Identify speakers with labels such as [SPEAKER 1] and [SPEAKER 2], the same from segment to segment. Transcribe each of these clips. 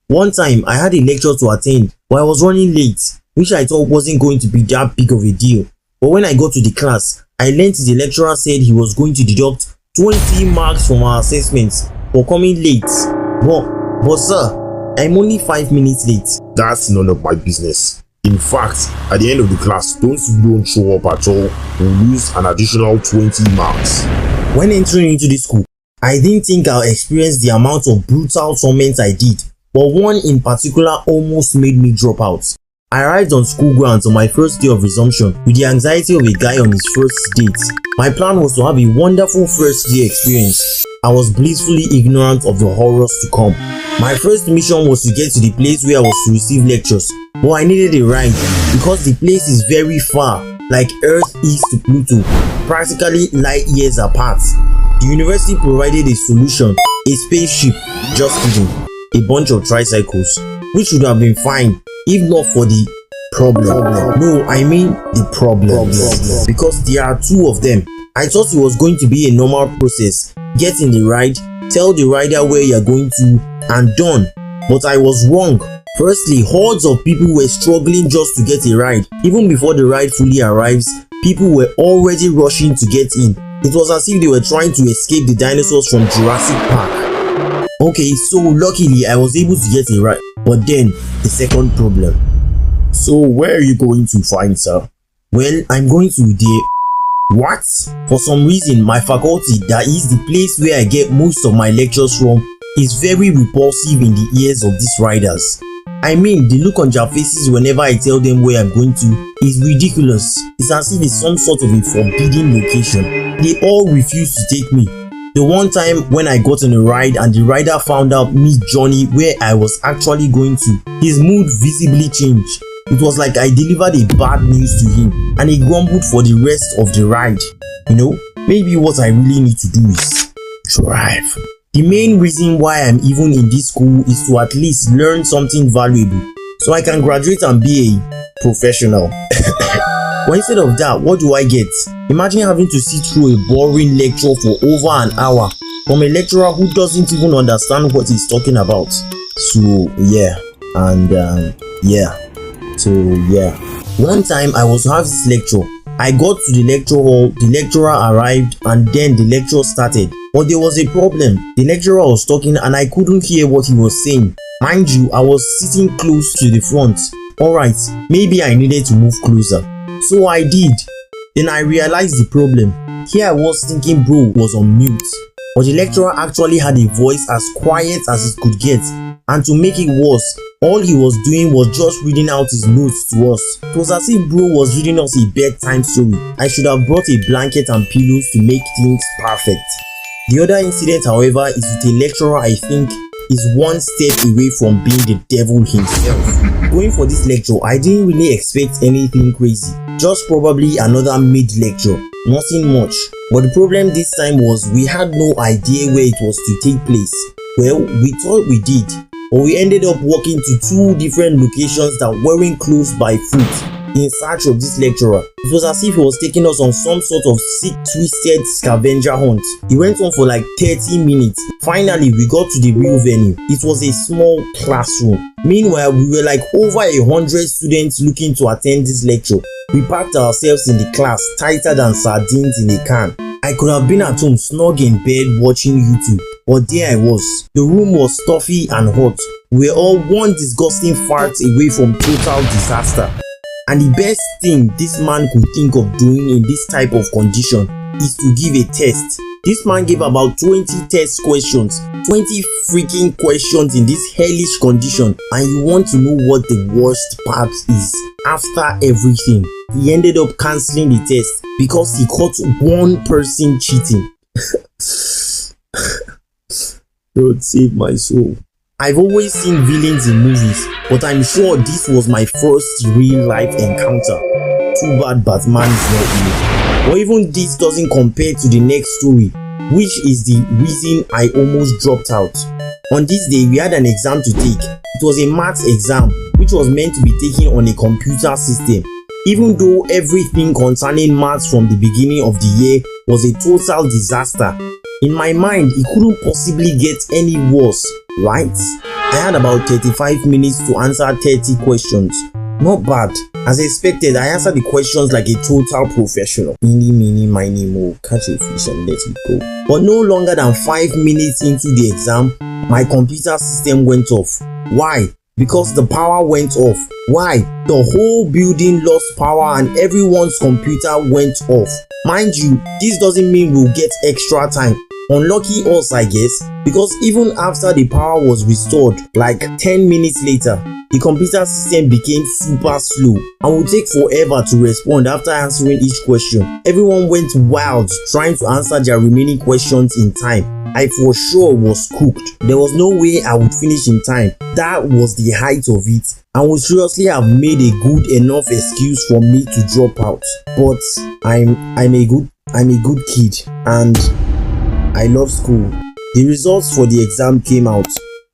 [SPEAKER 1] One time I had a lecture to attend, but I was running late, which I thought wasn't going to be that big of a deal. But when I got to the class, I learned the lecturer said he was going to deduct 20 marks from our assessments for coming late. But sir, I'm only 5 minutes late.
[SPEAKER 2] That's none of my business. In fact, at the end of the class, those who don't show up at all will lose an additional 20 marks.
[SPEAKER 1] When entering into the school, I didn't think I'll experience the amount of brutal torment I did, but one in particular almost made me drop out. I arrived on school grounds on my first day of resumption with the anxiety of a guy on his first date. My plan was to have a wonderful first day experience. I was blissfully ignorant of the horrors to come. My first mission was to get to the place where I was to receive lectures, but I needed a ride because the place is very far, like Earth is to Pluto, practically light years apart. The university provided a solution, a spaceship, just kidding, a bunch of tricycles, which would have been fine if not for the problem. No, I mean the problems, because there are two of them. I thought it was going to be a normal process. Get in the ride, tell the rider where you're going to, and done. But I was wrong. Firstly, hordes of people were struggling just to get a ride. Even before the ride fully arrives, people were already rushing to get in. It was as if they were trying to escape the dinosaurs from Jurassic Park. Okay, so luckily I was able to get a ride. But then, the second problem.
[SPEAKER 2] So where are you going to find, sir?
[SPEAKER 1] Well, I'm going to the... What? For some reason, my faculty, that is the place where I get most of my lectures from, is very repulsive in the ears of these riders. I mean, the look on their faces whenever I tell them where I'm going to is ridiculous. It's as if it's some sort of a forbidden location. They all refuse to take me. The one time when I got on a ride and the rider found out me, Johnny, where I was actually going to, his mood visibly changed. It was like I delivered a bad news to him and he grumbled for the rest of the ride. You know, maybe what I really need to do is drive. The main reason why I'm even in this school is to at least learn something valuable so I can graduate and be a professional. But instead of that, what do I get? Imagine having to sit through a boring lecture for over an hour from a lecturer who doesn't even understand what he's talking about. So yeah. One time I was to have this lecture. I got to the lecture hall, the lecturer arrived, and then the lecture started. But there was a problem. The lecturer was talking and I couldn't hear what he was saying. Mind you, I was sitting close to the front. Alright, maybe I needed to move closer. So I did. Then I realized the problem. Here I was thinking bro was on mute, but the lecturer actually had a voice as quiet as it could get, and to make it worse, all he was doing was just reading out his notes to us. It was as if bro was reading us a bedtime story. I should have brought a blanket and pillows to make things perfect. The other incident, however, is with a lecturer I think is one step away from being the devil himself. Going for this lecture, I didn't really expect anything crazy. Just probably another mid-lecture, nothing much. But the problem this time was we had no idea where it was to take place. Well, we thought we did, but we ended up walking to two different locations that weren't close by foot in search of this lecturer. It was as if he was taking us on some sort of sick, twisted scavenger hunt. It went on for like 30 minutes. Finally, we got to the real venue. It was a small classroom. Meanwhile, we were like over 100 students looking to attend this lecture. We packed ourselves in the class tighter than sardines in a can. I could have been at home snug in bed watching YouTube, but there I was. The room was stuffy and hot. We were all one disgusting fart away from total disaster. And the best thing this man could think of doing in this type of condition is to give a test. This man gave about 20 test questions, 20 freaking questions in this hellish condition, and you want to know what the worst part is? After everything, he ended up cancelling the test because he caught one person cheating. Lord save my soul. I've always seen villains in movies, but I'm sure this was my first real life encounter. Too bad Batman is not here. But even this doesn't compare to the next story, which is the reason I almost dropped out. On this day, we had an exam to take. It was a maths exam, which was meant to be taken on a computer system. Even though everything concerning maths from the beginning of the year was a total disaster, In my mind, it couldn't possibly get any worse, right? I had about 35 minutes to answer 30 questions. Not bad. As expected, I answered the questions like a total professional. Eeny, meeny, miny, mo, catch a fish and let it go. But no longer than 5 minutes into the exam, my computer system went off. Why? Because the power went off. Why? The whole building lost power and everyone's computer went off. Mind you, this doesn't mean we'll get extra time. Unlucky us, I guess, because even after the power was restored, like 10 minutes later, the computer system became super slow and would take forever to respond after answering each question. Everyone went wild trying to answer their remaining questions in time. I for sure was cooked. There was no way I would finish in time. That was the height of it and would seriously have made a good enough excuse for me to drop out. But I'm a good kid and I love school. The results for the exam came out.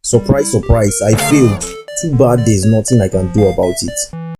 [SPEAKER 1] Surprise, surprise, I failed. Too bad there's nothing I can do about it.